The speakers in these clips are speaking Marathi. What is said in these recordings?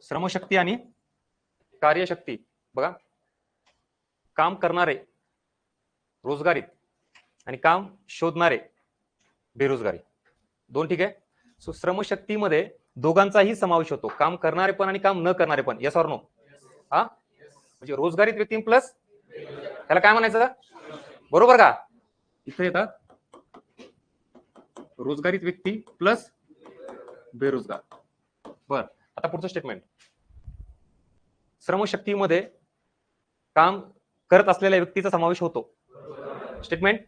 श्रमशक्ती आणि कार्यशक्ती बघा, काम करणारे रोजगारीत आणि काम शोधणारे बेरोजगारी, दोन. ठीक आहे. सो श्रमशक्तीमध्ये दोघांचाही समावेश होतो, काम करणारे पण आणि काम न करणारे पण. Yes or no? हा, म्हणजे रोजगारीत व्यक्ती प्लस त्याला काय म्हणायचं, बरोबर का? इथे येतात रोजगारीत व्यक्ती प्लस बेरोजगार. बर, आता पुढचं स्टेटमेंट. श्रमशक्तीमध्ये काम करत असलेल्या व्यक्तीचा समावेश होतो. स्टेटमेंट.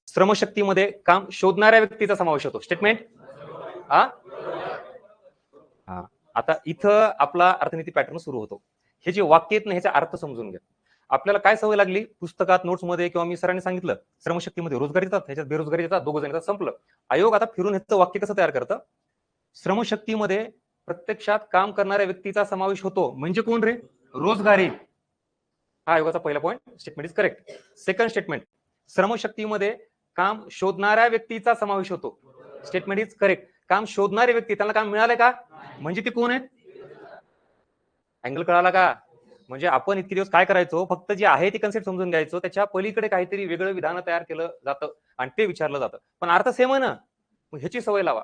श्रमशक्तीमध्ये काम शोधणाऱ्या व्यक्तीचा समावेश होतो. स्टेटमेंट. हा, आता इथं आपला अर्थनीती पॅटर्न सुरू होतो. हे जे वाक्य आहेत ना, ह्याचा अर्थ समजून घ्या. आपल्याला काय सवय लागली, पुस्तकात नोट्समध्ये किंवा मी सरांनी सांगितलं श्रमशक्तीमध्ये रोजगार येतात, ह्याच्यात बेरोजगारी येतात, दोघ जण येतात, संपलं. आयोग आता फिरून ह्याचं वाक्य कसं तयार करतं, श्रमशक्तीमध्ये प्रत्यक्षात काम करणाऱ्या व्यक्तीचा समावेश होतो, म्हणजे कोण रे, रोजगारी. हा आयोगाचा पहिला point. Statement is correct. Second statement, श्रमशक्तीमध्ये काम शोधणाऱ्या व्यक्तीचा समावेश होतो. Statement is correct. काम शोधणारे व्यक्ती, त्यांना काम मिळालंय का, म्हणजे ते कोण आहेत. अँगल कळाला का? म्हणजे आपण इतके दिवस काय करायचो, फक्त जे आहे ते कन्सेप्ट समजून घ्यायचो, त्याच्या पलीकडे काहीतरी वेगळं विधान तयार केलं जातं आणि ते विचारलं जातं, पण अर्थ सेम आहे ना. मग ह्याची सवय लावा.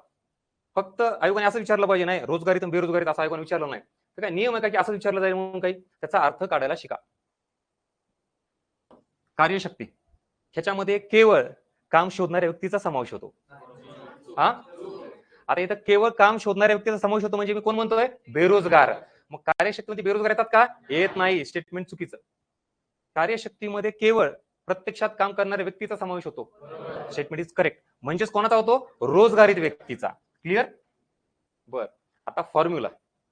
फक्त आयोगाने असं विचारलं पाहिजे नाही, रोजगारीत आणि बेरोजगारीत असं आयोगाने विचारलं नाही. तर काय नियम आहे का की असं विचारलं जाईल म्हणून काही, त्याचा अर्थ काढायला शिका. कार्यशक्ती, ह्याच्यामध्ये केवळ काम शोधणाऱ्या व्यक्तीचा समावेश होतो. हा, आता इथं केवळ काम शोधणाऱ्या व्यक्तीचा समावेश होतो, म्हणजे मी कोण म्हणतोय, बेरोजगार. मग कार्यशक्तीमध्ये बेरोजगार येतात का, येत नाही. स्टेटमेंट चुकीचं. कार्यशक्तीमध्ये केवळ प्रत्यक्षात काम करणाऱ्या व्यक्तीचा समावेश होतो. Statement is correct. म्हणजेच कोणाचा होतो, रोजगारीत व्यक्तीचा. क्लिअर. बर, आता फॉर्म्युला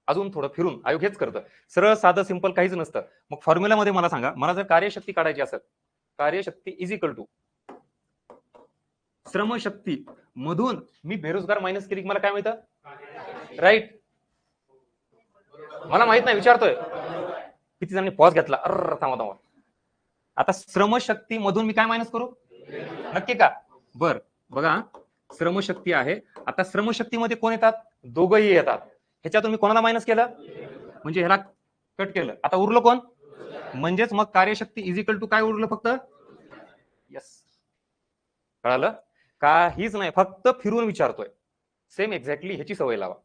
अजून थोडं फिरून आयोग हेच करतं, सरळ साधं सिंपल काहीच नसतं. मग फॉर्म्युलामध्ये मला सांगा, मला जर कार्यशक्ती काढायची असेल, कार्यशक्ती इज इक्वल टू श्रमशक्ती मधून मी बेरोजगार मायनस केली, मला काय मिळतं, राईट. मला माहित नाही, विचारतोय. किती जणांनी पॉज घेतला, थांबा. आता श्रमशक्ती मधून मी काय मायनस करू, नक्की का? बर, बघा श्रमशक्ती आहे. आता श्रमशक्तीमध्ये कोण येतात, दोघंही येतात. ह्याच्यातून मी कोणाला मायनस केलं, म्हणजे ह्याला कट केलं. आता उरलं कोण, म्हणजेच मग कार्यशक्ती इज इक्वल टू काय उरलं, फक्त. यस, कळालं? काहीच नाही, फक्त फिरून विचारतोय. सेम एक्झॅक्टली ह्याची सवय लावा.